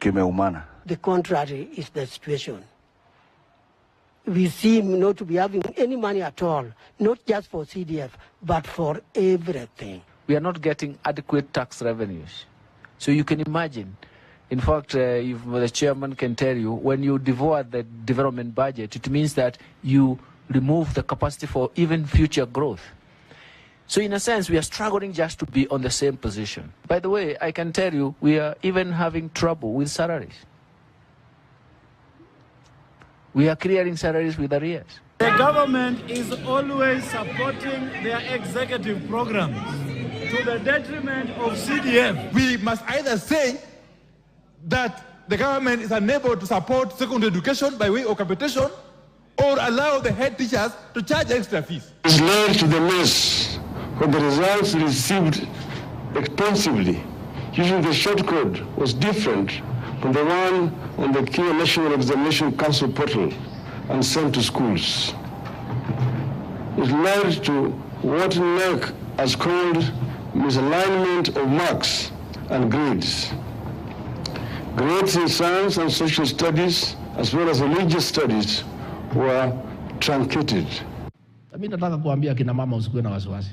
kimeumana. The contrary is the situation. We seem not to be having any money at all, not just for CDF, but for everything. We are not getting adequate tax revenues. So you can imagine, in fact, if the chairman can tell you, when you devour the development budget, it means that you remove the capacity for even future growth. So in a sense, we are struggling just to be on the same position. By the way, I can tell you, we are even having trouble with salaries. We are clearing salaries with arrears. The government is always supporting their executive programs to the detriment of CDF. We must either say that the government is unable to support secondary education by way of capitation, or allow the head teachers to charge extra fees. It's led to the mess when the results received expensively using the shortcode was different from the one on the Kenya National Examination Council portal and sent to schools. It led to what NEC has called misalignment of marks and grades. Grades in science and social studies, as well as religious studies, were truncated. Mimi nataka kuambia kina mama usikuwe na wasiwasi.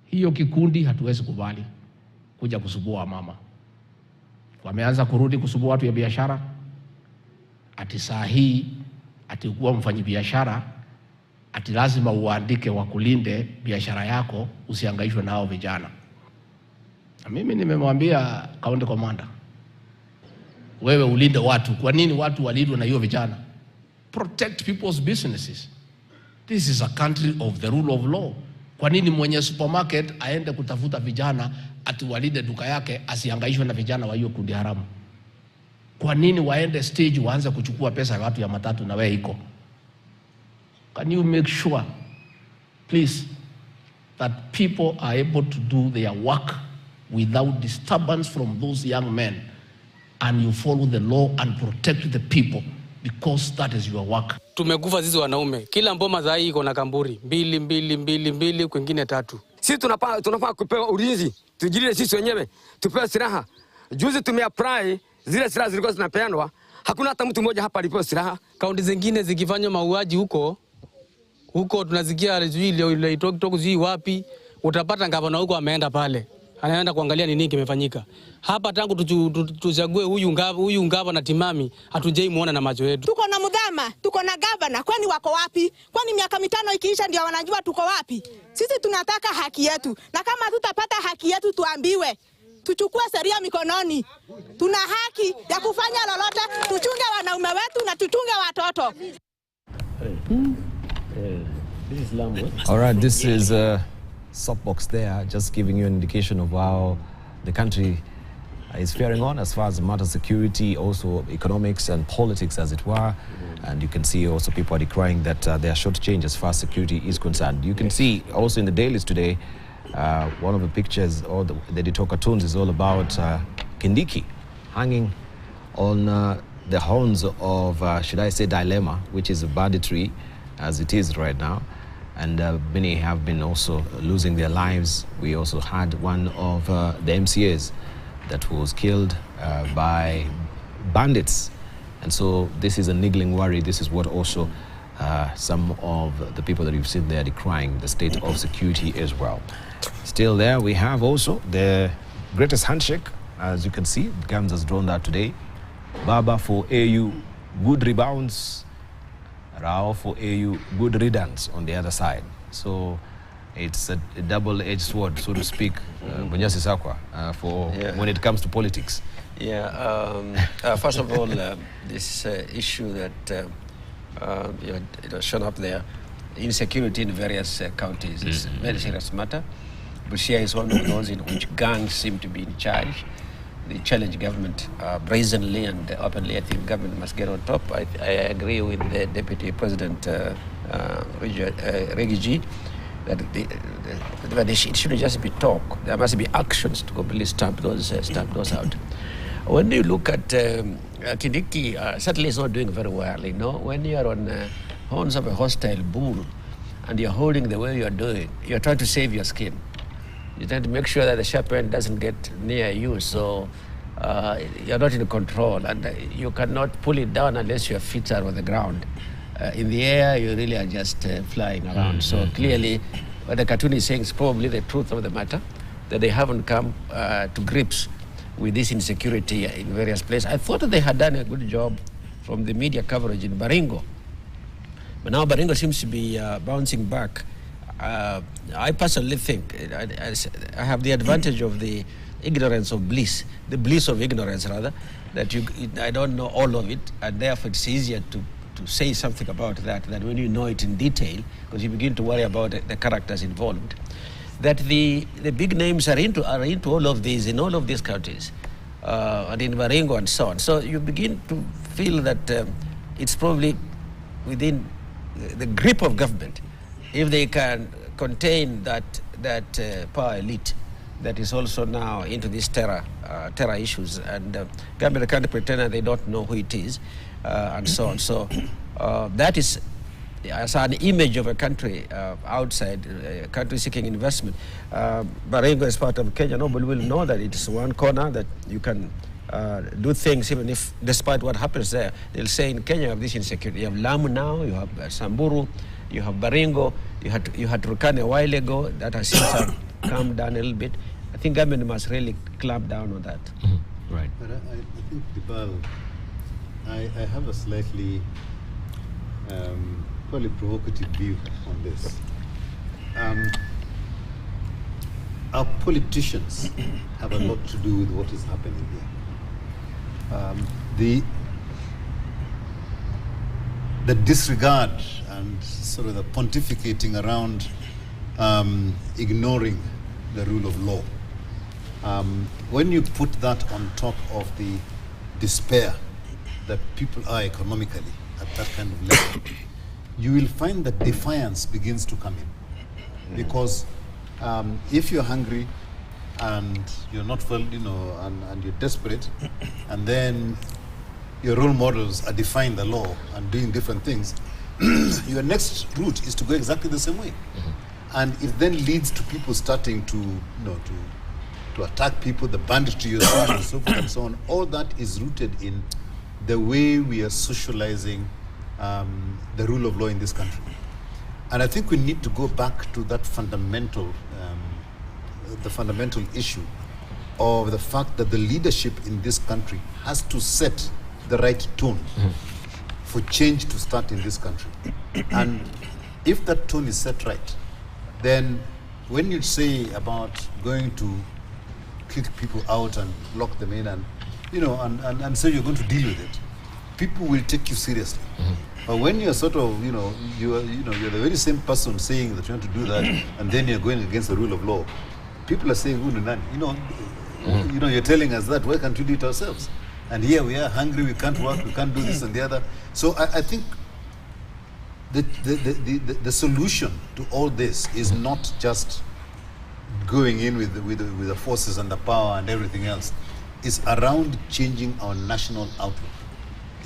Hiyo kikundi hatuwezi kubali kuja kusubua mama. Wameanza kurudi kusubua watu ya biashara. Ati saa hii ati kuwa mfanyabiashara ati lazima uandike wakulinde biashara yako, usihangaishwe nao vijana. Na mimi nimemwambia county commander, wewe ulinde watu. Kwa nini watu walindwe na hiyo vijana? Protect people's businesses. This is a country of the rule of law. Kwa nini mwenye supermarket aende kutafuta vijana ati walinde duka yake asihangaishwe na vijana wa hiyo kundi haramu? Kwa nini waende stage waanze kuchukua pesa ya watu ya matatu na wewe iko? Can you make sure, please, that people are able to do their work without disturbance from those young men, and you follow the law and protect the people, because that is your work. Tumekufa sisi wanaume. Kila mboma za hii iko na kamburi. Mbili, kwingine 3. Sisi tunafaa kupewa ulinzi. Tujilinde sisi wenyewe. Tupewe silaha. Juzi tumeapply zile silaha zilikuwa zinapeanwa. Hakuna hata mtu mmoja hapa alipewa silaha. Kaunti zingine zikifanywa mauaji huko tunazikia ile itoki zii wapi, utapata gavana huko ameenda pale. Anaenda kuangalia nini kimefanyika. Hapa tangu tuchague huyu gavana timami, hatujai muona na macho yetu. Tuko na mudhama, tuko na gavana, kwani wako wapi? Kwani miaka 5 ikiisha ndio wanajua tuko wapi? Sisi tunataka haki yetu. Na kama tutapata haki yetu tuambiwe. Tuchukue sheria mikononi. Tuna haki ya kufanya lolote, tuchunge wanaume wetu na tuchunge watoto. All right, this is soapbox there, just giving you an indication of how the country is faring on as far as the matter of security, also economics and politics, as it were. And you can see also people are decrying that there are short change as far as security is concerned. You can see also in the dailies today, one of the pictures or the editorial cartoons is all about Kindiki hanging on the horns of, should I say, dilemma, which is a banditry as it is right now. And many have been also losing their lives. We also had one of the MCAs that was killed by bandits. And so this is a niggling worry. This is what also some of the people that you've seen there decrying the state of security as well. Still there, we have also the greatest handshake. As you can see, Gams has drawn that today. Baba for AU, good rebounds. Rao for AU, good riddance on the other side. So it's a double-edged sword, so to speak, when it comes to politics. Yeah, first of all, this issue that shown up there, insecurity in various counties is a very serious matter. Busia is one of those in which gangs seem to be in charge. The challenge government brazenly and openly. I think government must get on top. I agree with the Deputy President Reggie that it shouldn't just be talk. There must be actions to completely stamp those out. When you look at Kindiki, certainly is not doing very well. You know, when you are on horns of a hostile bull and you're holding the way you are doing, you're trying to save your skin. You try to make sure that the sharp end doesn't get near you. So you're not in control, and you cannot pull it down unless your feet are on the ground. In the air, you really are just flying around. So clearly, what the cartoon is saying is probably the truth of the matter, that they haven't come to grips with this insecurity in various places. I thought that they had done a good job from the media coverage in Baringo. But now Baringo seems to be bouncing back. I personally think, I have the advantage of the ignorance of bliss, the bliss of ignorance rather, that I don't know all of it, and therefore it's easier to say something about that than when you know it in detail, because you begin to worry about the characters involved. That the big names are into all of these, in all of these countries, and in Baringo and so on. So you begin to feel that it's probably within the grip of government, if they can contain that power elite that is also now into these terror issues, and government can't pretend that they don't know who it is, and so on. So that is, as an image of a country outside, a country seeking investment. Baringo is part of Kenya. Nobody will know that it is one corner that you can do things, even if, despite what happens there, they'll say in Kenya you have this insecurity. You have Lamu now, you have Samburu, you have Baringo, you had Turkana a while ago. That has since calmed down a little bit. I think government must really clamp down on that. Mm-hmm. Right. But I think, Dibal, I have a slightly probably provocative view on this. Our politicians have a lot to do with what is happening here. The disregard and sort of the pontificating around ignoring the rule of law. When you put that on top of the despair that people are economically at that kind of level, you will find that defiance begins to come in. Because if you're hungry and you're not well, and you're desperate, and then your role models are defying the law and doing different things, your next route is to go exactly the same way. Mm-hmm. And it then leads to people starting to attack people, the banditry, and so forth and so on. All that is rooted in the way we are socializing the rule of law in this country. And I think we need to go back to that fundamental, the fundamental issue of the fact that the leadership in this country has to set the right tone for change to start in this country. And if that tone is set right, then when you say about going to kick people out and lock them in and say you're going to deal with it, people will take you seriously. But when you're sort of, you're the very same person saying that you want to do that, and then you're going against the rule of law, people are saying, you're telling us that, why can't we do it ourselves? And here we are hungry, we can't work, we can't do this and the other. So I think the solution to all this is not just going in with the forces and the power and everything else. It's around changing our national outlook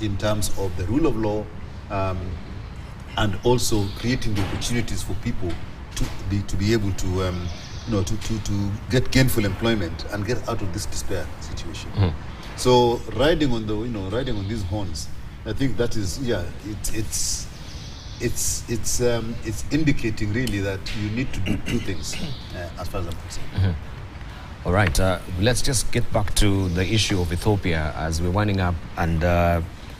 in terms of the rule of law, and also creating the opportunities for people to be able to to get gainful employment and get out of this despair situation. So riding on these horns, I think that is it's indicating really that you need to do two things as far as I'm concerned. All right, let's just get back to the issue of Ethiopia as we're winding up, and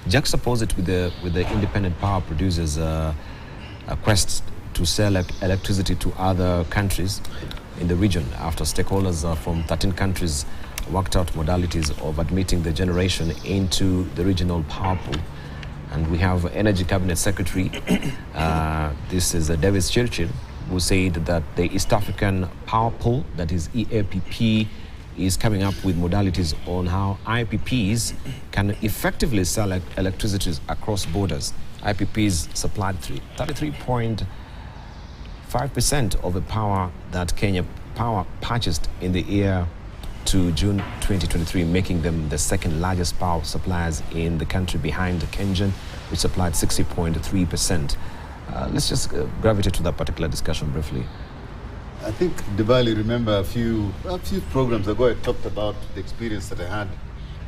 juxtapose it with the independent power producers' quest to sell electricity to other countries in the region after stakeholders from 13 countries worked out modalities of admitting the generation into the regional power pool. And we have Energy Cabinet Secretary, this is Davis Churchill, who said that the East African Power Pool, that is EAPP, is coming up with modalities on how IPPs can effectively sell electricity across borders. IPPs supplied 33.5% of the power that Kenya Power purchased in the year to June 2023, making them the second largest power suppliers in the country behind Kenyan, which supplied 60.3%. Let's just gravitate to that particular discussion briefly. I think, Dibali, remember a few programs ago I talked about the experience that I had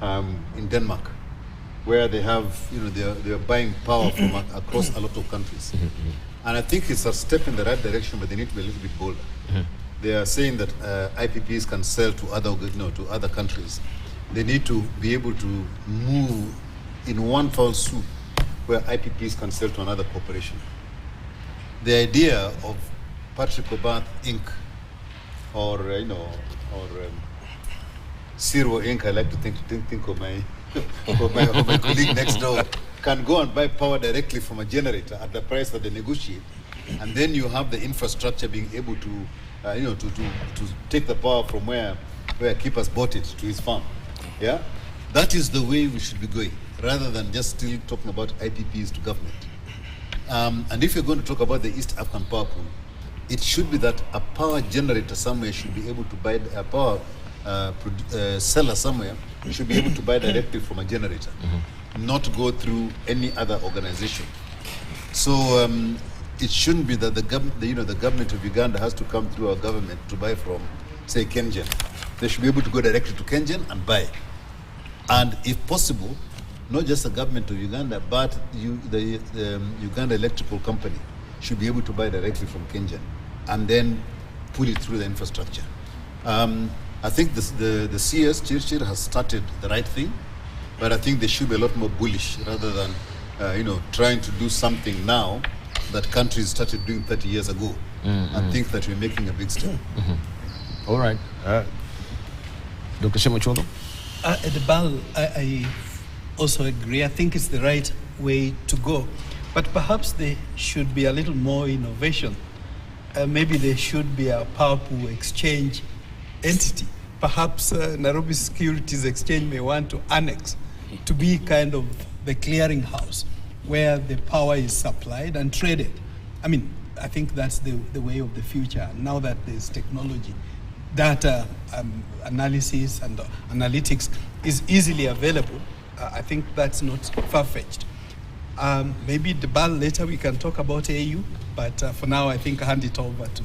in Denmark, where they have, they're buying power from across a lot of countries. And I think it's a step in the right direction, but they need to be a little bit bolder. They are saying that IPPs can sell to other countries. They need to be able to move in one foul swoop where IPPs can sell to another corporation. The idea of Patrick Obath Inc. or Zero Inc. I like to think of my of my colleague next door, can go and buy power directly from a generator at the price that they negotiate, and then you have the infrastructure being able to to take the power from where Keepers bought it to his farm. Yeah, that is the way we should be going, rather than just still talking about IPPs to government. And if you're going to talk about the East African power pool, it should be that a power generator somewhere should be able to buy a power seller somewhere should be able to buy directly from a generator, not go through any other organization. So it shouldn't be that the government of Uganda has to come through our government to buy from, say, Kengen. They should be able to go directly to Kengen and buy. And if possible, not just the government of Uganda, but the Uganda Electrical Company should be able to buy directly from Kengen and then pull it through the infrastructure. I think the CS Churchill has started the right thing, but I think they should be a lot more bullish rather than trying to do something now that countries started doing 30 years ago and think that we're making a big step. All right. Dr. Shemochodo? Edebal, I also agree. I think it's the right way to go. But perhaps there should be a little more innovation. Maybe there should be a power pool exchange entity. Perhaps Nairobi Securities Exchange may want to annex to be kind of the clearinghouse where the power is supplied and traded. I mean, I think that's the way of the future. Now that there's technology, data analysis and analytics is easily available, I think that's not far-fetched. Maybe Debal later we can talk about AU, but for now I think I hand it over to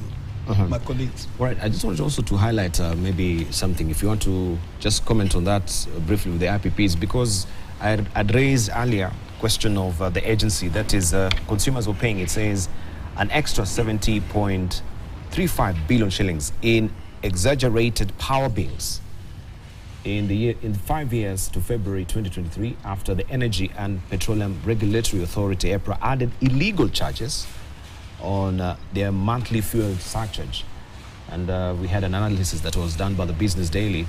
my colleagues. Right, I just wanted also to highlight maybe something, if you want to just comment on that briefly with the IPPs, because I'd raised earlier question of the agency, that is consumers were paying, it says, an extra 70.35 billion shillings in exaggerated power bills in 5 years to February 2023, after the Energy and Petroleum Regulatory Authority, EPRA, added illegal charges on their monthly fuel surcharge. And we had an analysis that was done by the Business Daily,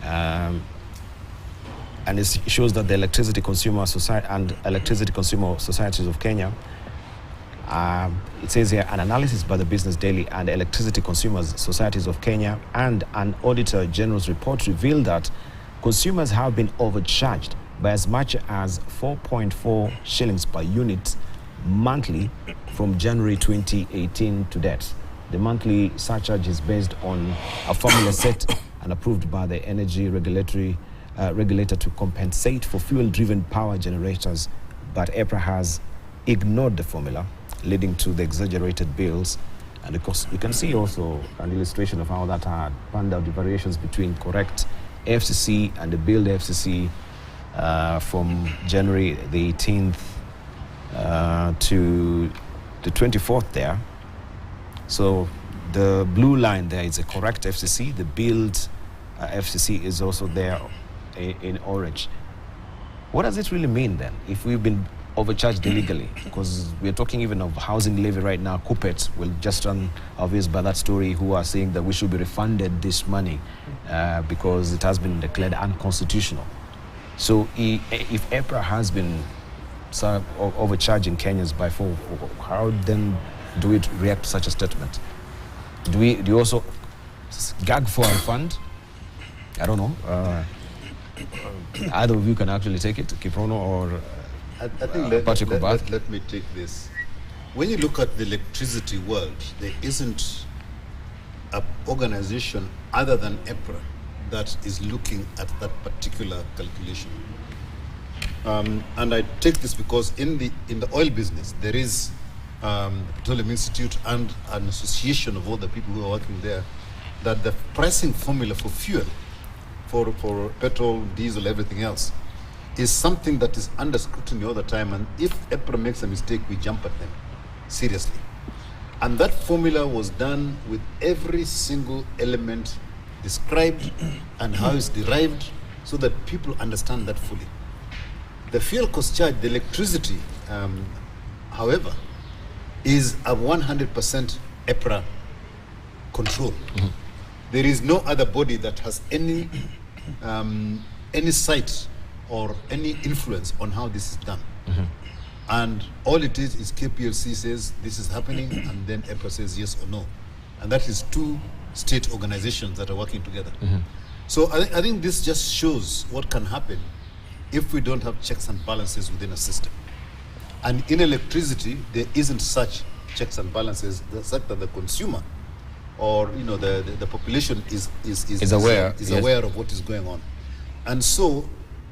and it shows that the Electricity Consumer Society and Electricity Consumer Societies of Kenya, it says here, an analysis by the Business Daily and Electricity Consumers Societies of Kenya and an Auditor General's report revealed that consumers have been overcharged by as much as 4.4 shillings per unit monthly from January 2018 to date. The monthly surcharge is based on a formula set and approved by the Energy Regulator to compensate for fuel-driven power generators, but EPRA has ignored the formula, leading to the exaggerated bills. And of course, you can see also an illustration of how that had panned out, the variations between correct FCC and the billed FCC from January the 18th to the 24th there. So the blue line there is a correct FCC. The billed FCC is also there in orange. What does it really mean then, if we've been overcharged illegally? Because we're talking even of housing levy right now. Coopets will just run obvious by that story, who are saying that we should be refunded this money because it has been declared unconstitutional. So if EPRA has been overcharging Kenyans by 4, how then do we react to such a statement? Do you also gag for a refund? I don't know. Either of you can actually take it, Kiprono or I think let me take this. When you look at the electricity world, there isn't an organization other than EPRA that is looking at that particular calculation. And I take this because in the oil business, there is the Petroleum Institute and an association of all the people who are working there, that the pricing formula for fuel for petrol, diesel, everything else, is something that is under scrutiny all the time. And if EPRA makes a mistake, we jump at them, seriously. And that formula was done with every single element described and how it's derived, so that people understand that fully. The fuel cost charge, the electricity, however, is a 100% EPRA control. There is no other body that has any sight or any influence on how this is done. And all it is KPLC says this is happening, and then EPRA says yes or no. And that is two state organizations that are working together. So I think this just shows what can happen if we don't have checks and balances within a system. And in electricity, there isn't such checks and balances, such that the consumer or the population is aware of what is going on. And so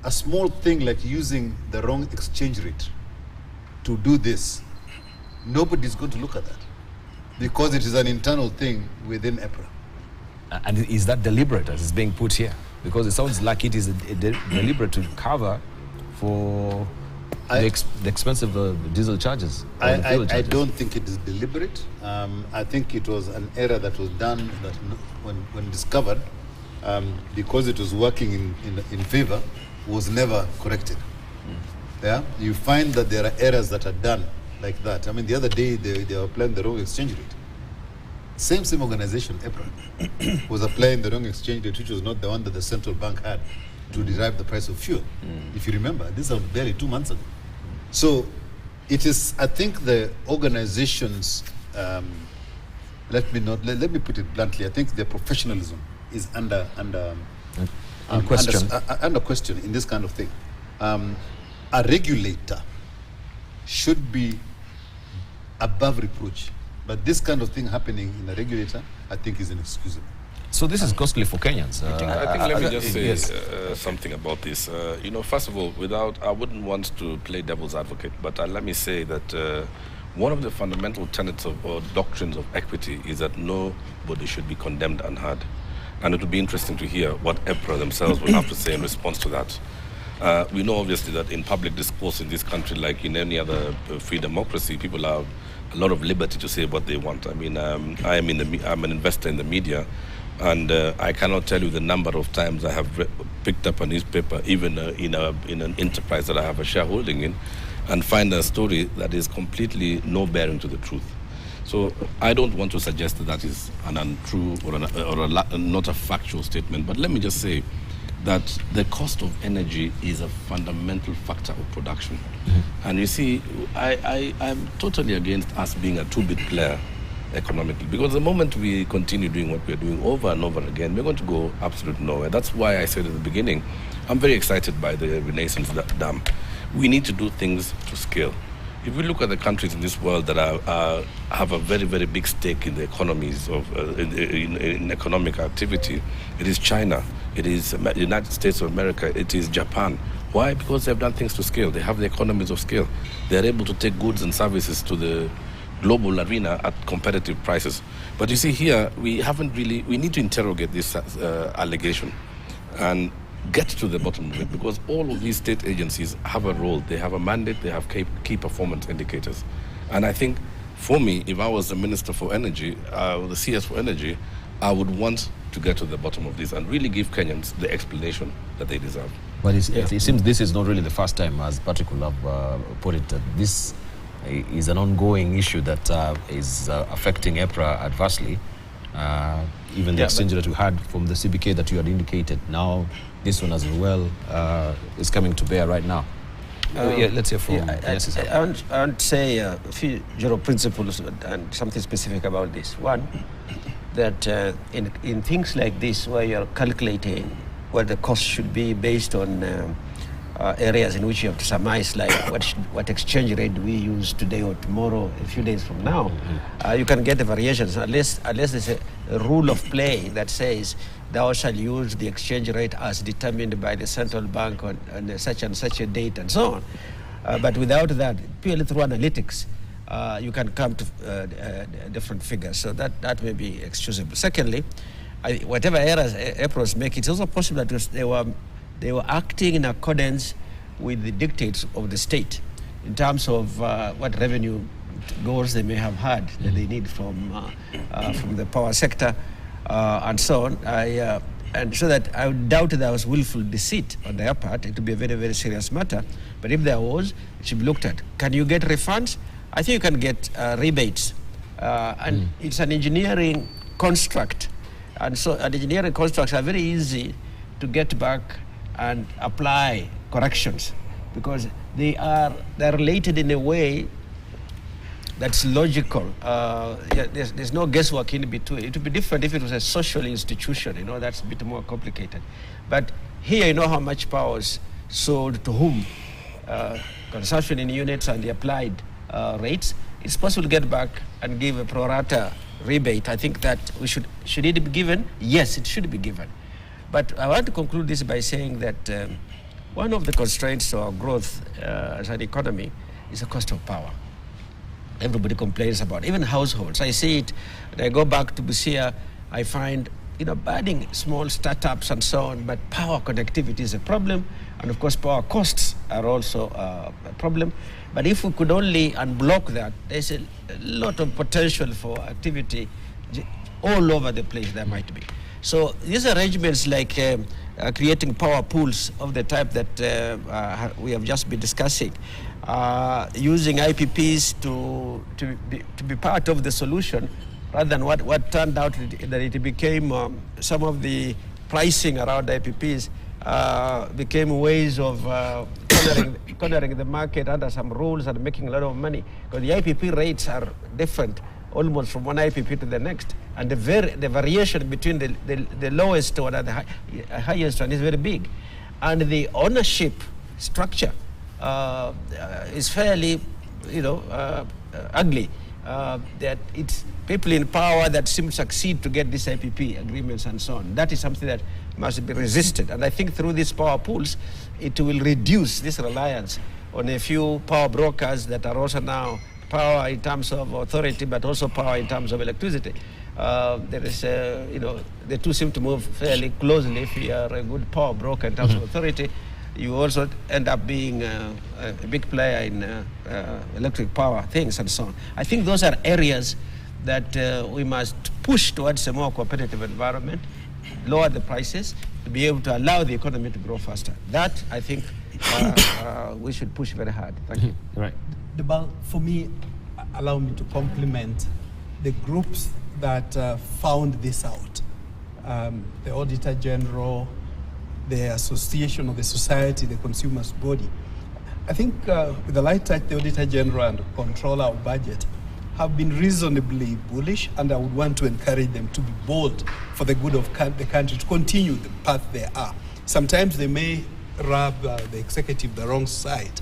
a small thing like using the wrong exchange rate to do this, nobody's going to look at that, because it is an internal thing within EPRA. And is that deliberate as it's being put here? Because it sounds like it is deliberate to cover for the expensive diesel charges. I don't think it is deliberate. I think it was an error that was done that when discovered, because it was working in favor, was never corrected. Yeah, you find that there are errors that are done like that. I mean, the other day they were applying the wrong exchange rate. Same organization, EPRA, was applying the wrong exchange rate, which was not the one that the central bank had to derive the price of fuel. If you remember, this was barely 2 months ago. So it is, I think the organizations, let me put it bluntly, I think their professionalism is under question in this kind of thing. A regulator should be above reproach. But this kind of thing happening in a regulator, I think, is inexcusable. So this is costly for Kenyans. I think let me just say something about this. First of all, I wouldn't want to play devil's advocate, but let me say that one of the fundamental tenets or doctrines of equity is that nobody should be condemned unheard. And it would be interesting to hear what EPRA themselves will have to say in response to that. We know obviously that in public discourse in this country, like in any other free democracy, people have a lot of liberty to say what they want. I mean, I'm an investor in the media, and I cannot tell you the number of times I have picked up a newspaper, even in an enterprise that I have a shareholding in, and find a story that is completely no bearing to the truth. So I don't want to suggest that is an untrue or not a factual statement, but let me just say that the cost of energy is a fundamental factor of production. And you see, I'm totally against us being a two-bit player economically, because the moment we continue doing what we're doing over and over again, we're going to go absolutely nowhere. That's why I said at the beginning, I'm very excited by the Renaissance Dam. We need to do things to scale. If we look at the countries in this world that have a very, very big stake in the economies of in economic activity, it is China, it is the United States of America, it is Japan. Why? Because they've done things to scale. They have the economies of scale. They're able to take goods and services to the global arena at competitive prices. But you see here, we need to interrogate this allegation and get to the bottom of it, because all of these state agencies have a role. They have a mandate, they have key performance indicators. And I think, for me, if I was the Minister for Energy, or the CS for Energy, I would want to get to the bottom of this and really give Kenyans the explanation that they deserve. But it seems this is not really the first time, as Patrick will have put it, that this is an ongoing issue that is affecting EPRA adversely. Even the exchange that we had from the CBK that you had indicated, now this one as well is coming to bear right now. Let's hear from I want to say a few general principles and something specific about this. One, that in things like this, where you're calculating what the cost should be based on areas in which you have to surmise, like what exchange rate we use today or tomorrow, a few days from now, you can get the variations unless there's a rule of play that says thou shall use the exchange rate as determined by the central bank on such and such a date and so on. But without that, purely through analytics, you can come to different figures. So that may be excusable. Secondly, whatever errors Aprils make, it's also possible that they were acting in accordance with the dictates of the state in terms of what revenue goals they may have had that they need from the power sector and so on. And so that I would doubt there was willful deceit on their part. It would be a very, very serious matter. But if there was, it should be looked at. Can you get refunds? I think you can get rebates. And it's an engineering construct. And so engineering constructs are very easy to get back and apply corrections because they're related in a way that's logical. There's no guesswork in between. It would be different if it was a social institution, that's a bit more complicated. But here, you know how much power is sold to whom, consumption in units and the applied rates. It's possible to get back and give a pro rata rebate. I think that should it be given? Yes, it should be given. But I want to conclude this by saying that one of the constraints to our growth as an economy is the cost of power. Everybody complains about, even households. I see it, when I go back to Busia, I find, budding small startups and so on, but power connectivity is a problem, and of course power costs are also a problem. But if we could only unblock that, there's a lot of potential for activity all over the place there might be. So these arrangements like creating power pools of the type that we have just been discussing, using IPPs to be part of the solution rather than what turned out that it became some of the pricing around IPPs became ways of cornering the market under some rules and making a lot of money, because the IPP rates are different almost from one IPP to the next, and the variation between the lowest one and the highest one is very big, and the ownership structure is fairly, ugly. That it's people in power that seem to succeed to get these IPP agreements and so on. That is something that must be resisted, and I think through these power pools, it will reduce this reliance on a few power brokers that are also now power in terms of authority, but also power in terms of electricity. There is, the two seem to move fairly closely. If you are a good power broker in terms of authority, you also end up being a big player in electric power things and so on. I think those are areas that we must push towards a more competitive environment, lower the prices, to be able to allow the economy to grow faster. That, I think, we should push very hard. Thank you. Right. Debal, for me, allow me to compliment the groups that found this out. The Auditor General, the Association of the Society, the Consumers Body. I think with the light touch, the Auditor General and Controller of Budget have been reasonably bullish, and I would want to encourage them to be bold for the good of the country, to continue the path they are. Sometimes they may rub the executive the wrong side,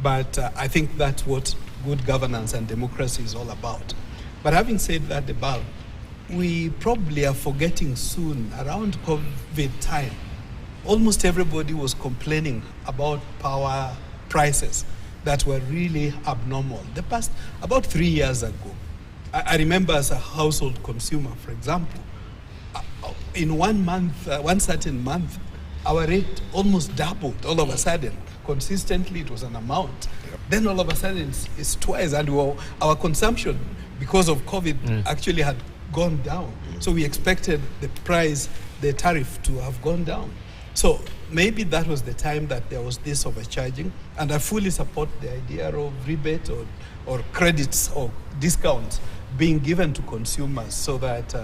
but I think that's what good governance and democracy is all about. But having said that, Debal, we probably are forgetting soon, around COVID time, almost everybody was complaining about power prices that were really abnormal. The past, about 3 years ago, I remember as a household consumer, for example, in 1 month, one certain month, our rate almost doubled all of a sudden. Consistently, it was an amount. Then all of a sudden, it's twice, and our consumption, because of COVID, actually had gone down. So we expected the price, the tariff, to have gone down. So maybe that was the time that there was this overcharging, and I fully support the idea of rebate or credits or discounts being given to consumers, so that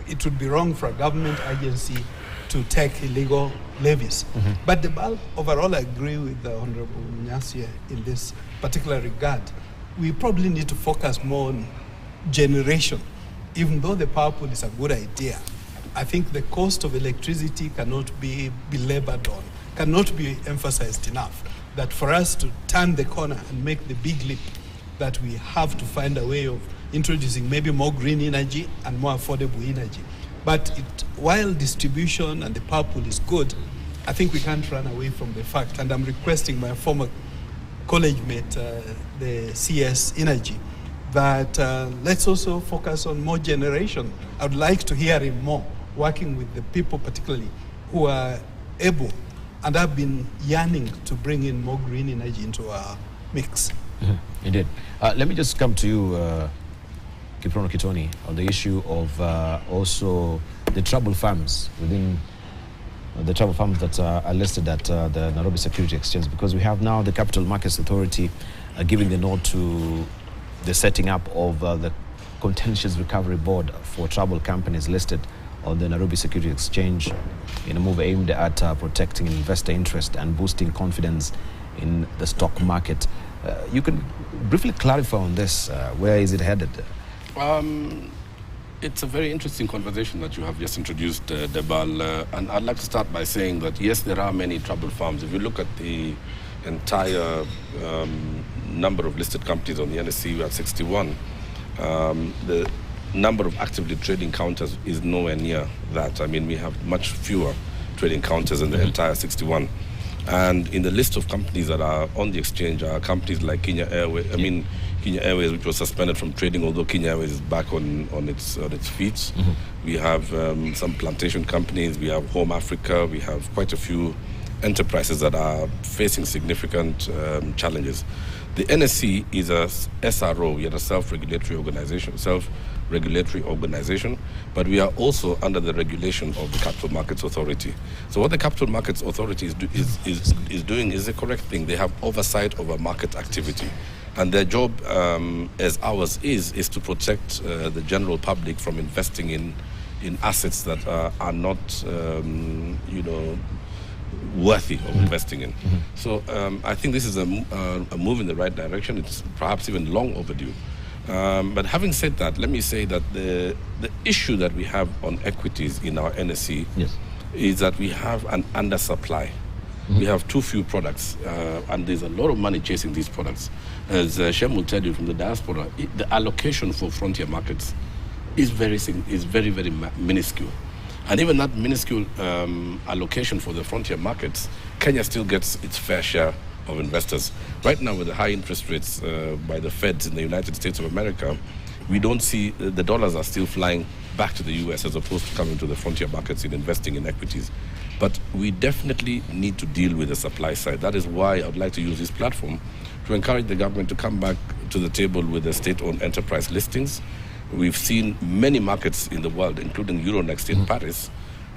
it would be wrong for a government agency to take illegal levies. But overall, I agree with the Honorable Nyasye in this particular regard. We probably need to focus more on generation. Even though the power pool is a good idea, I think the cost of electricity cannot be belabored on, cannot be emphasized enough. That for us to turn the corner and make the big leap, that we have to find a way of introducing maybe more green energy and more affordable energy. But while distribution and the power pool is good, I think we can't run away from the fact, and I'm requesting my former college mate, the CS Energy, that let's also focus on more generation. I would like to hear him more, working with the people particularly who are able and have been yearning to bring in more green energy into our mix. Indeed. Let me just come to you, Kiprono Kitoni, on the issue of also the trouble firms within the trouble firms that are listed at the Nairobi Security Exchange, because we have now the Capital Markets Authority giving the nod to the setting up of the Contentious Recovery Board for trouble companies listed on the Nairobi Security Exchange in a move aimed at protecting investor interest and boosting confidence in the stock market. You can briefly clarify on this. Where is it headed? It's a very interesting conversation that you have just introduced, Debal. And I'd like to start by saying that, yes, there are many trouble firms. If you look at the entire number of listed companies on the NSE, we have 61. The number of actively trading counters is nowhere near that. I mean, we have much fewer trading counters in the entire 61. And in the list of companies that are on the exchange are companies like Kenya Airways, which was suspended from trading, although Kenya Airways is back on its feet. We have some plantation companies, we have Home Africa, we have quite a few enterprises that are facing significant challenges. The NSE is a SRO, we are a self-regulatory organization, but we are also under the regulation of the Capital Markets Authority. So what the Capital Markets Authority is doing is the correct thing. They have oversight over market activity. And their job, as ours is to protect the general public from investing in assets that are not, worthy of investing in. So I think this is a move in the right direction. It's perhaps even long overdue. But having said that, let me say that the issue that we have on equities in our NSE is that we have an undersupply. We have too few products, and there's a lot of money chasing these products. As Shem will tell you from the diaspora, the allocation for frontier markets is very, very minuscule. And even that minuscule allocation for the frontier markets, Kenya still gets its fair share of investors. Right now, with the high interest rates by the Feds in the United States of America, we don't see the dollars are still flying back to the US as opposed to coming to the frontier markets in investing in equities. But we definitely need to deal with the supply side. That is why I would like to use this platform to encourage the government to come back to the table with the state-owned enterprise listings. We've seen many markets in the world, including Euronext in Paris,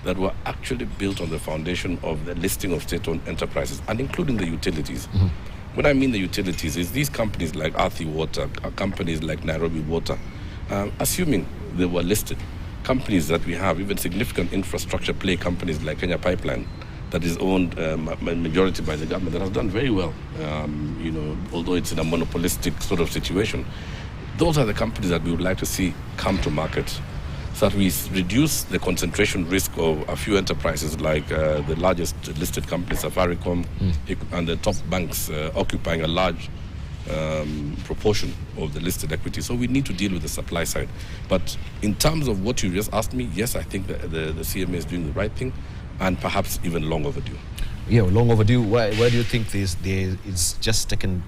that were actually built on the foundation of the listing of state-owned enterprises, and including the utilities. When I mean the utilities, is these companies like Athi Water, companies like Nairobi Water, assuming they were listed, companies that we have, even significant infrastructure play companies like Kenya Pipeline, that is owned majority by the government, that has done very well, although it's in a monopolistic sort of situation. Those are the companies that we would like to see come to market, so that we reduce the concentration risk of a few enterprises like the largest listed company, Safaricom, and the top banks occupying a large proportion of the listed equity. So we need to deal with the supply side. But in terms of what you just asked me, yes, I think that the CMA is doing the right thing, and perhaps even long overdue. Yeah, long overdue. Why do you think it's just taken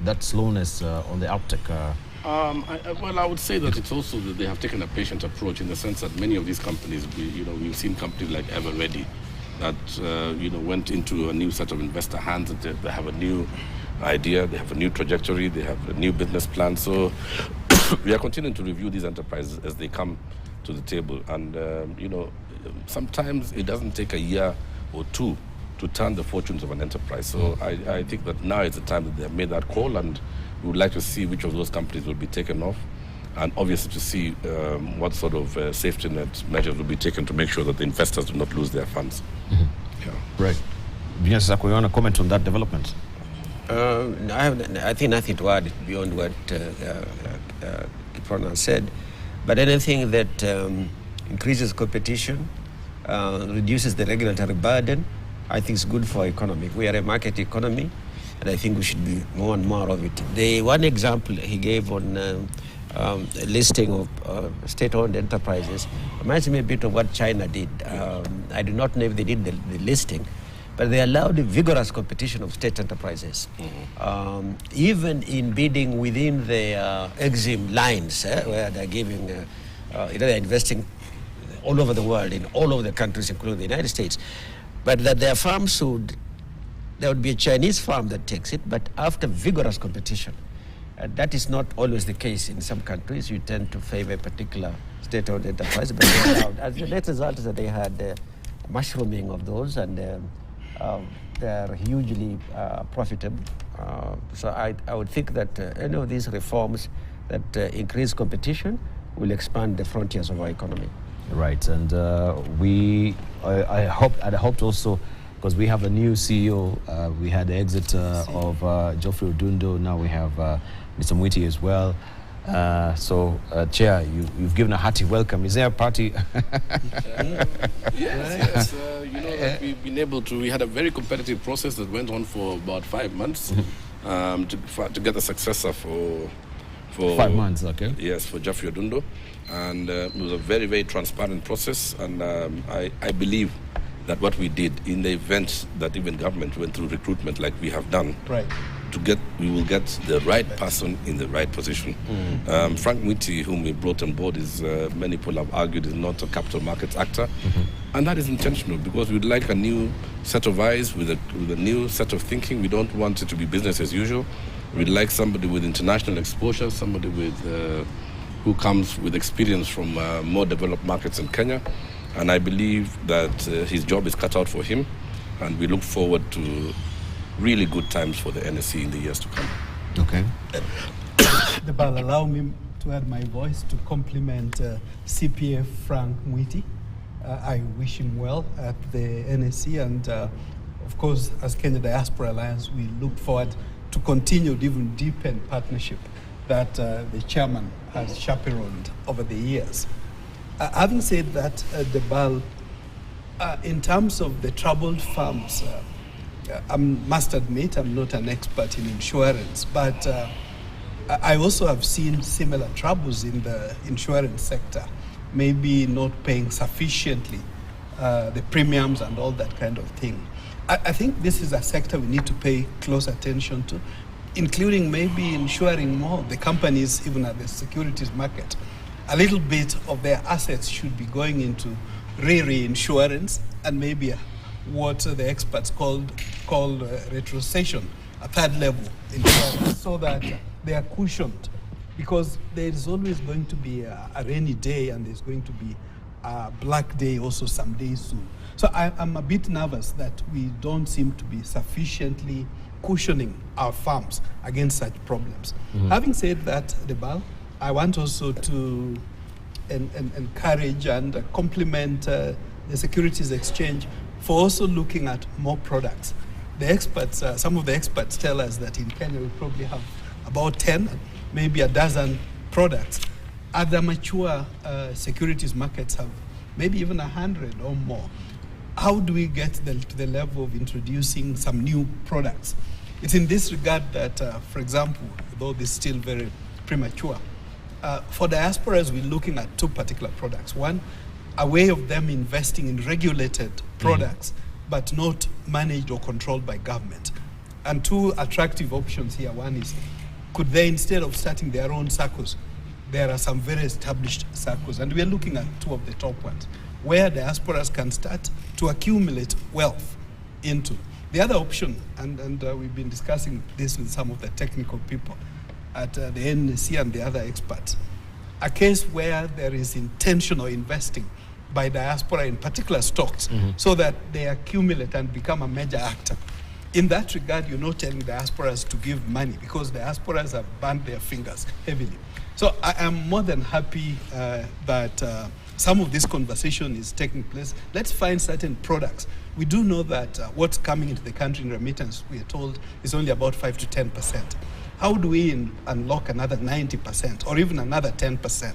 that slowness on the uptick? Well, I would say that it's also that they have taken a patient approach, in the sense that many of these companies, we've seen companies like EverReady that went into a new set of investor hands. They have a new idea, they have a new trajectory, they have a new business plan. So we are continuing to review these enterprises as they come to the table. And sometimes it doesn't take a year or two to turn the fortunes of an enterprise. So I think that now is the time that they have made that call, and we would like to see which of those companies will be taken off, and obviously to see what sort of safety net measures will be taken to make sure that the investors do not lose their funds. Right. Yes, Zako, you want to comment on that development? I think nothing to add beyond what Kiprona said, but anything that increases competition, reduces the regulatory burden, I think is good for economy. We are a market economy, and I think we should be more and more of it. The one example he gave on a listing of state-owned enterprises reminds me a bit of what China did. I do not know if they did the listing, but they allowed vigorous competition of state enterprises. Even in bidding within the EXIM lines, where they're giving, they're investing all over the world, in all over the countries, including the United States. But that their farms there would be a Chinese farm that takes it, but after vigorous competition. And that is not always the case in some countries. You tend to favor a particular state-owned enterprise, but they allowed. As the net result is that they had mushrooming of those, and they're hugely profitable. So I would think that any of these reforms that increase competition will expand the frontiers of our economy. Right, and I hoped also, because we have a new CEO, we had the exit of Geoffrey Odundo, now we have Mr. Mwiti as well. So, Chair, you've given a hearty welcome. Is there a party? Yes. That we've been able to, we had a very competitive process that went on for about 5 months to get a successor for 5 months, okay. Yes, for Geoffrey Odundo. And it was a very, very transparent process. And I believe that what we did in the event that even government went through recruitment like we have done, right, we will get the right person in the right position. Frank Mwiti, whom we brought on board, is many people have argued is not a capital markets actor, and that is intentional because we'd like a new set of eyes with a new set of thinking. We don't want it to be business as usual. We'd like somebody with international exposure, somebody with who comes with experience from more developed markets in Kenya, and I believe that his job is cut out for him, and we look forward to really good times for the NSC in the years to come. Okay. Debal, allow me to add my voice to compliment CPF Frank Mwiti. I wish him well at the NSC, and of course, as Kenya Diaspora Alliance, we look forward to continued, even deepened partnership that the chairman has chaperoned over the years. Having said that, Debal, in terms of the troubled farms, I must admit I'm not an expert in insurance, but I also have seen similar troubles in the insurance sector, maybe not paying sufficiently the premiums and all that kind of thing. I think this is a sector we need to pay close attention to, including maybe insuring more the companies, even at the securities market. A little bit of their assets should be going into reinsurance and maybe what the experts call retrocession, a third level insurance, so that they are cushioned, because there is always going to be a rainy day and there's going to be a black day also some days soon. So I'm a bit nervous that we don't seem to be sufficiently cushioning our farms against such problems. Having said that, Debal, I want also to encourage and compliment the Securities Exchange for also looking at more products. The experts, some of the experts tell us that in Kenya we probably have about 10, maybe a dozen products. Other mature securities markets have maybe even 100 or more. How do we get to the level of introducing some new products? It's in this regard that, for example, though this is still very premature, for diasporas, we're looking at two particular products. One, a way of them investing in regulated products, but not managed or controlled by government. And two attractive options here. One is, could they, instead of starting their own circles, there are some very established circles, and we are looking at two of the top ones, where diasporas can start to accumulate wealth into. The other option, and we've been discussing this with some of the technical people at the NSC and the other experts, a case where there is intentional investing by diaspora in particular stocks, so that they accumulate and become a major actor. In that regard, you're not telling diasporas to give money, because diasporas have burned their fingers heavily. So I am more than happy that some of this conversation is taking place. Let's find certain products. We do know that what's coming into the country in remittance, we are told, is only about 5 to 10%. How do we unlock another 90% or even another 10%?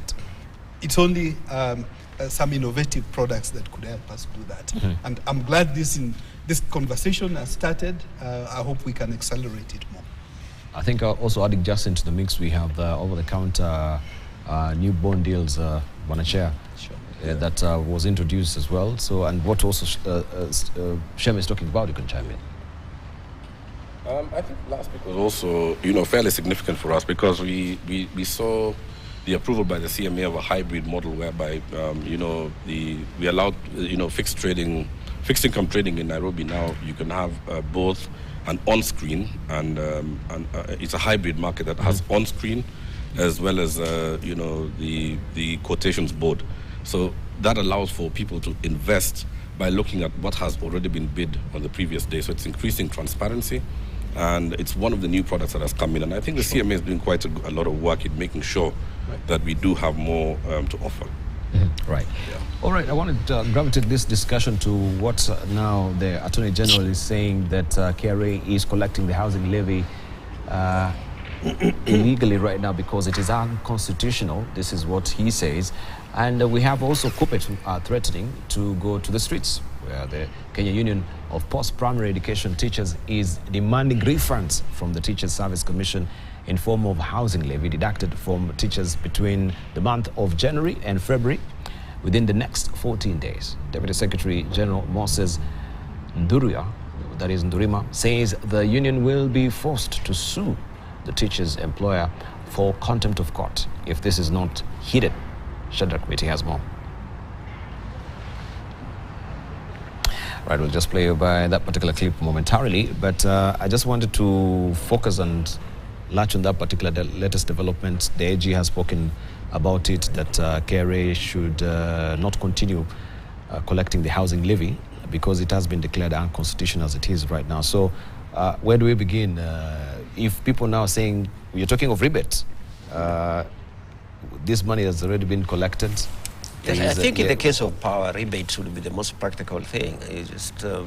It's only some innovative products that could help us do that. And I'm glad this conversation has started. I hope we can accelerate it more. I think also adding just into the mix, we have the over-the-counter new bond deals, Chair. Sure. that was introduced as well. So, and what also Shem is talking about, you can chime in. I think last week was also, fairly significant for us because we saw the approval by the CMA of a hybrid model whereby, we allowed, fixed income trading in Nairobi now. You can have both an on-screen and it's a hybrid market that has on-screen as well as, the quotations board. So that allows for people to invest by looking at what has already been bid on the previous day. So it's increasing transparency. And it's one of the new products that has come in. And I think the CMA is doing quite a lot of work in making sure that we do have more to offer. Right. Yeah. All right. I wanted to gravitate this discussion to what now the Attorney General is saying that KRA is collecting the housing levy illegally right now because it is unconstitutional. This is what he says. And we have also Kupet threatening to go to the streets, where the Kenya Union of Post-Primary Education Teachers is demanding refunds from the Teachers Service Commission in form of housing levy deducted from teachers between the month of January and February within the next 14 days. Deputy Secretary General Moses Nduria, that is Ndurima, says the union will be forced to sue the teachers' employer for contempt of court if this is not heeded. Shadrach Committee has more. Right, we'll just play you by that particular clip momentarily, but I just wanted to focus and latch on that particular latest development. The AG has spoken about it, that KRA should not continue collecting the housing levy because it has been declared unconstitutional as it is right now. So where do we begin? If people now are saying, you're talking of rebates, this money has already been collected. Yes, I think in the case of power, rebates would be the most practical thing. It's just the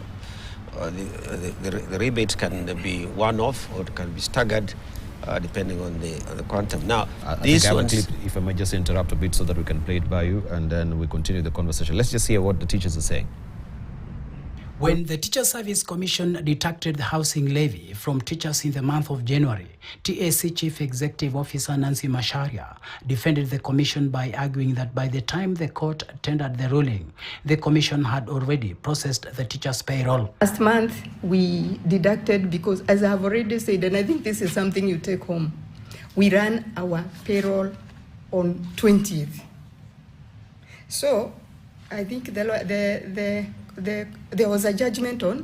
rebates can be one-off or it can be staggered depending on the quantum. Now, these ones, clip, if I might just interrupt a bit so that we can play it by you and then we continue the conversation. Let's just hear what the teachers are saying. When the Teacher Service Commission deducted the housing levy from teachers in the month of January, TAC Chief Executive Officer Nancy Macharia defended the commission by arguing that by the time the court tendered the ruling, the commission had already processed the teachers' payroll. Last month, we deducted because, as I have already said, and I think this is something you take home, we ran our payroll on 20th. So I think there was a judgment on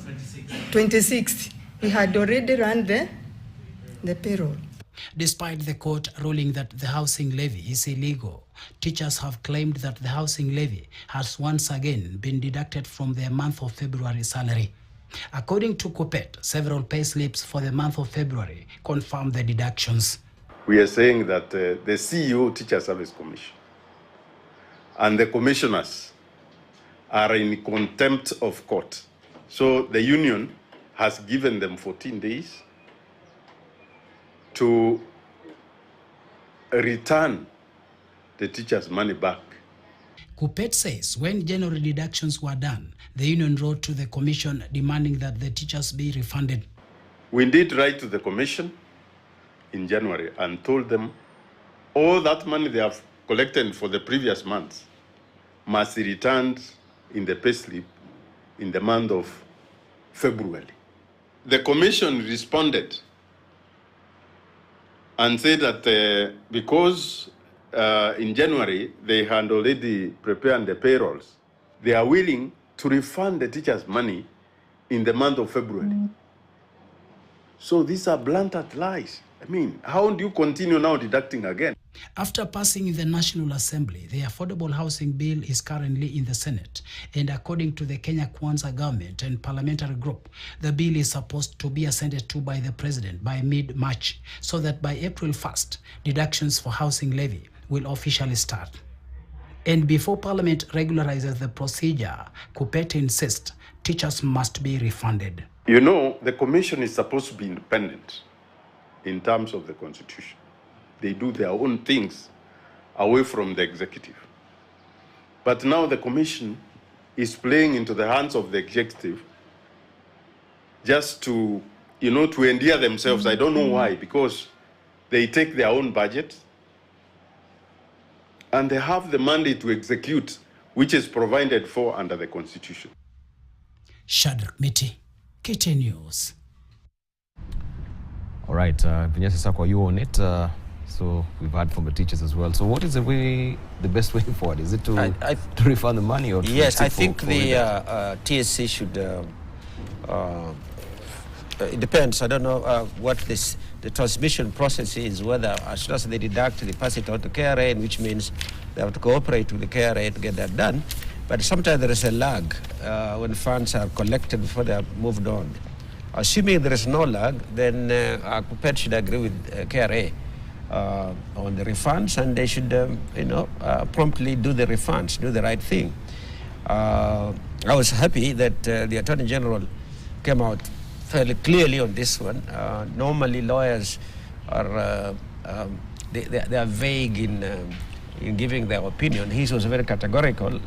26th. We had already run the payroll. Despite the court ruling that the housing levy is illegal, teachers have claimed that the housing levy has once again been deducted from their month of February salary. According to Kupet, several pay slips for the month of February confirm the deductions. We are saying that the CEO Teacher Service Commission and the commissioners are in contempt of court. So the union has given them 14 days to return the teachers' money back. Kupet says when January deductions were done, the union wrote to the commission demanding that the teachers be refunded. We did write to the commission in January and told them all that money they have collected for the previous months must be returned in the payslip in the month of February. The commission responded and said that because in January they had already prepared the payrolls, they are willing to refund the teachers' money in the month of February. So these are blatant lies. I mean, how do you continue now deducting again? After passing in the National Assembly, the Affordable Housing Bill is currently in the Senate. And according to the Kenya Kwanza government and parliamentary group, the bill is supposed to be assented to by the president by mid-March, so that by April 1st, deductions for housing levy will officially start. And before Parliament regularizes the procedure, Kupet insists teachers must be refunded. You know, the commission is supposed to be independent in terms of the Constitution. They do their own things away from the executive. But now the commission is playing into the hands of the executive just to, to endear themselves. I don't know why, because they take their own budget and they have the mandate to execute which is provided for under the Constitution. Shadrach Miti, KTN News. All right, Vinyasa Sakwa, you on it. So we've heard from the teachers as well. So what is the best way forward? Is it to refund the money or to yes, I think the TSC should. It depends. I don't know what the transmission process is. Whether as soon as they deduct, they pass it on to KRA, which means they have to cooperate with the KRA to get that done. But sometimes there is a lag when funds are collected before they are moved on. Assuming there is no lag, then our prepared should agree with KRA on the refunds, and they should, promptly do the refunds, do the right thing. I was happy that the Attorney General came out fairly clearly on this one. Normally, lawyers are they are vague in giving their opinion. He was very categorical.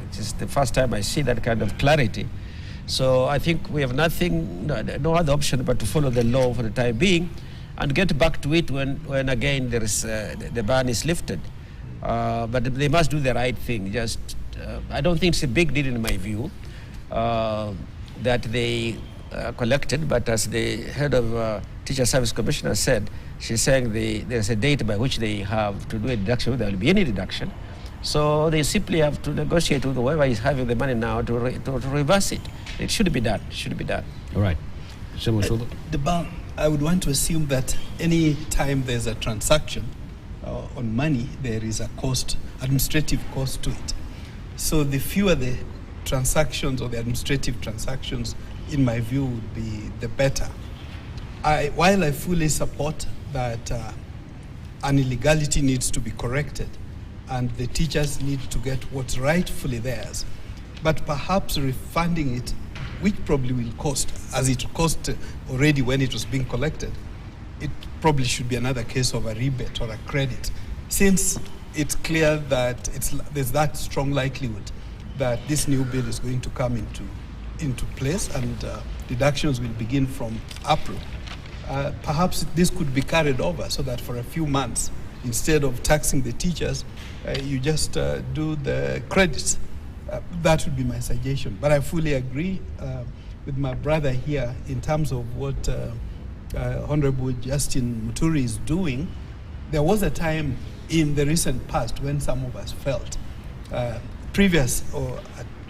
It's the first time I see that kind of clarity. So I think we have no other option but to follow the law for the time being and get back to it when again there is the ban is lifted. But they must do the right thing. I don't think it's a big deal in my view that they collected, but as the head of Teacher Service Commissioner said, she's saying there's a date by which they have to do a deduction, there will be any deduction. So they simply have to negotiate with whoever is having the money now to reverse it. It should be done. All right. I would want to assume that any time there's a transaction on money, there is a cost, administrative cost to it. So the fewer the transactions or the administrative transactions, in my view, would be the better. While I fully support that an illegality needs to be corrected and the teachers need to get what's rightfully theirs, but perhaps refunding it, which probably will cost, as it cost already when it was being collected, it probably should be another case of a rebate or a credit, since it's clear that there's that strong likelihood that this new bill is going to come into place and deductions will begin from April. Perhaps this could be carried over so that for a few months, instead of taxing the teachers, you just do the credits. That would be my suggestion. But I fully agree with my brother here in terms of what Honorable Justin Muturi is doing. There was a time in the recent past when some of us felt previous or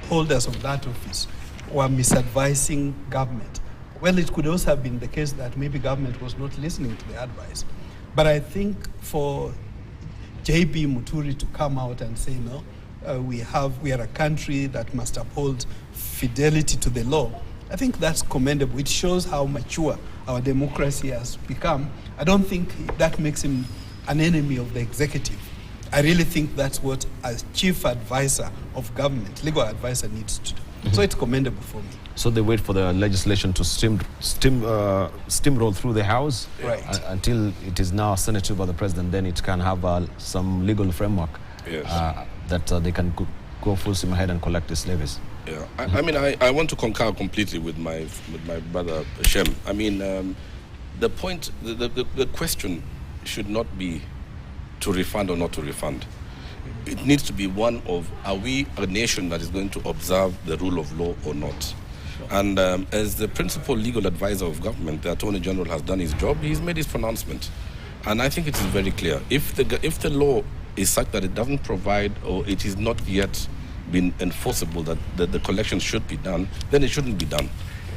holders of that office were misadvising government. Well, it could also have been the case that maybe government was not listening to the advice. But I think for JB Muturi to come out and say, no, we are a country that must uphold fidelity to the law, I think that's commendable. It shows how mature our democracy has become. I don't think that makes him an enemy of the executive. I really think that's what a chief advisor of government, legal advisor, needs to do. So it's commendable for me. So they wait for the legislation to steamroll through the House, right, until it is now senated by the president. Then it can have some legal framework that they can go full steam ahead and collect these levies. Yeah, I mean, I want to concur completely with my brother Shem. I mean, the point, the question should not be to refund or not to refund. It needs to be one of, are we a nation that is going to observe the rule of law or not? And as the principal legal advisor of government, the Attorney General has done his job. He's made his pronouncement. And I think it is very clear. If the law is such that it doesn't provide, or it is not yet been enforceable that the collection should be done, then it shouldn't be done.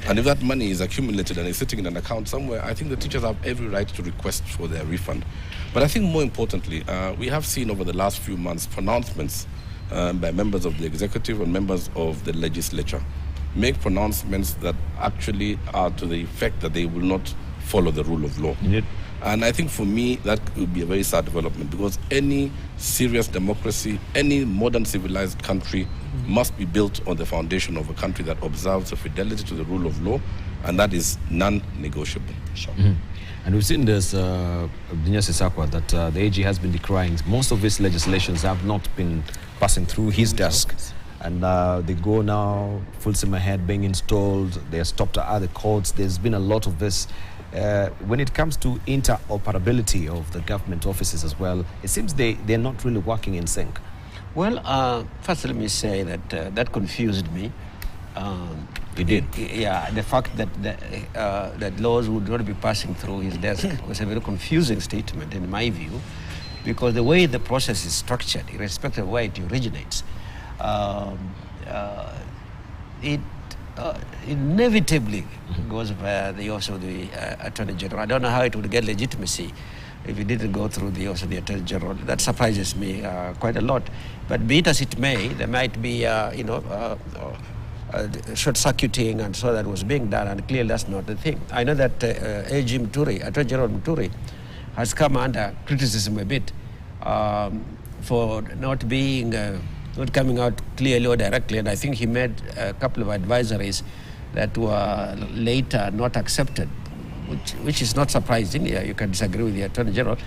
And if that money is accumulated and is sitting in an account somewhere, I think the teachers have every right to request for their refund. But I think more importantly, we have seen over the last few months pronouncements by members of the executive and members of the legislature make pronouncements that actually are to the effect that they will not follow the rule of law. Indeed. And I think for me, that would be a very sad development, because any serious democracy, any modern civilized country must be built on the foundation of a country that observes the fidelity to the rule of law, and that is non-negotiable. Sure. And we've seen this, Vinyasa Sakwa, that the AG has been decrying. Most of these legislations have not been passing through his desk. And they go now full steam ahead, being installed. They're stopped at other courts. There's been a lot of this. When it comes to interoperability of the government offices as well, it seems they're not really working in sync. Well, first let me say that that confused me. You did? Yeah, the fact that that laws would not be passing through his desk was a very confusing statement in my view, because the way the process is structured, irrespective of where it originates, it inevitably goes via the office of the Attorney General. I don't know how it would get legitimacy if it didn't go through the office of the Attorney General. That surprises me quite a lot. But be it as it may, there might be, short-circuiting and so that was being done, and clearly that's not the thing. I know that AG Muturi, Attorney General Muturi, has come under criticism a bit for not being, not coming out clearly or directly, and I think he made a couple of advisories that were later not accepted, which is not surprising. Yeah, you can disagree with the Attorney General,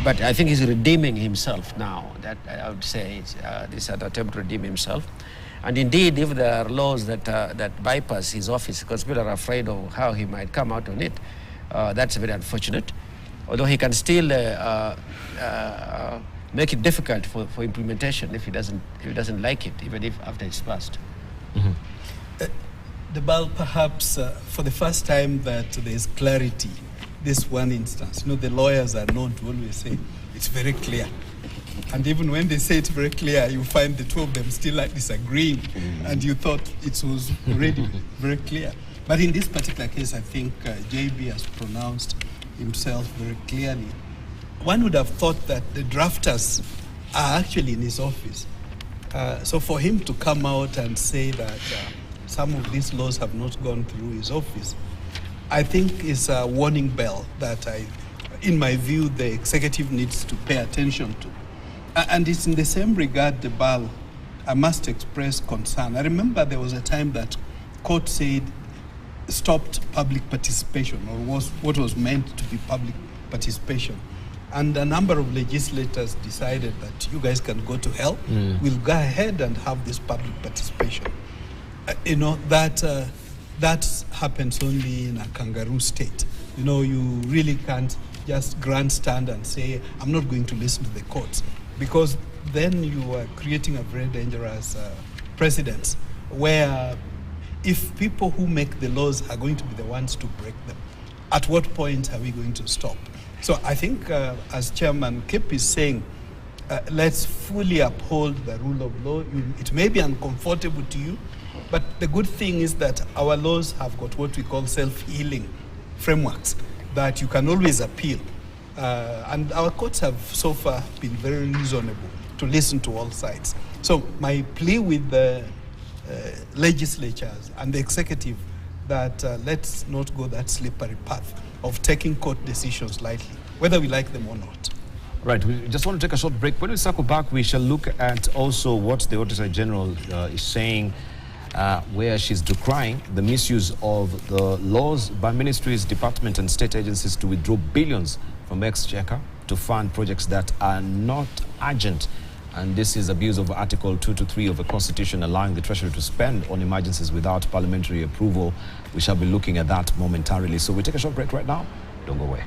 but I think he's redeeming himself now. That I would say this is an attempt to redeem himself. And indeed, if there are laws that bypass his office, because people are afraid of how he might come out on it, that's very unfortunate. Although he can still make it difficult for implementation if he doesn't like it, even if after it's passed. The bill, perhaps for the first time that there is clarity, this one instance, the lawyers are known to always say it's very clear. And even when they say it's very clear, you find the two of them still like disagreeing, and you thought it was already very clear. But in this particular case, I think JB has pronounced himself very clearly. One would have thought that the drafters are actually in his office. So for him to come out and say that some of these laws have not gone through his office, I think is a warning bell that in my view, the executive needs to pay attention to. And it's in the same regard, the BAL, I must express concern. I remember there was a time that court said stopped public participation, or was what was meant to be public participation. And a number of legislators decided that you guys can go to hell. We'll go ahead and have this public participation. That happens only in a kangaroo state. You really can't just grandstand and say, I'm not going to listen to the courts. Because then you are creating a very dangerous precedent where if people who make the laws are going to be the ones to break them, at what point are we going to stop? So I think, as Chairman Kip is saying, let's fully uphold the rule of law. It may be uncomfortable to you, but the good thing is that our laws have got what we call self-healing frameworks that you can always appeal. And our courts have so far been very reasonable to listen to all sides. So my plea with the legislatures and the executive that let's not go that slippery path of taking court decisions lightly, whether we like them or not. Right, we just want to take a short break. When we circle back, we shall look at also what the Auditor General is saying, where she's decrying the misuse of the laws by ministries, departments and state agencies to withdraw billions from Exchequer to fund projects that are not urgent. And this is abuse of Article 223 of the Constitution, allowing the Treasury to spend on emergencies without parliamentary approval. We shall be looking at that momentarily. So we take a short break right now. Don't go away.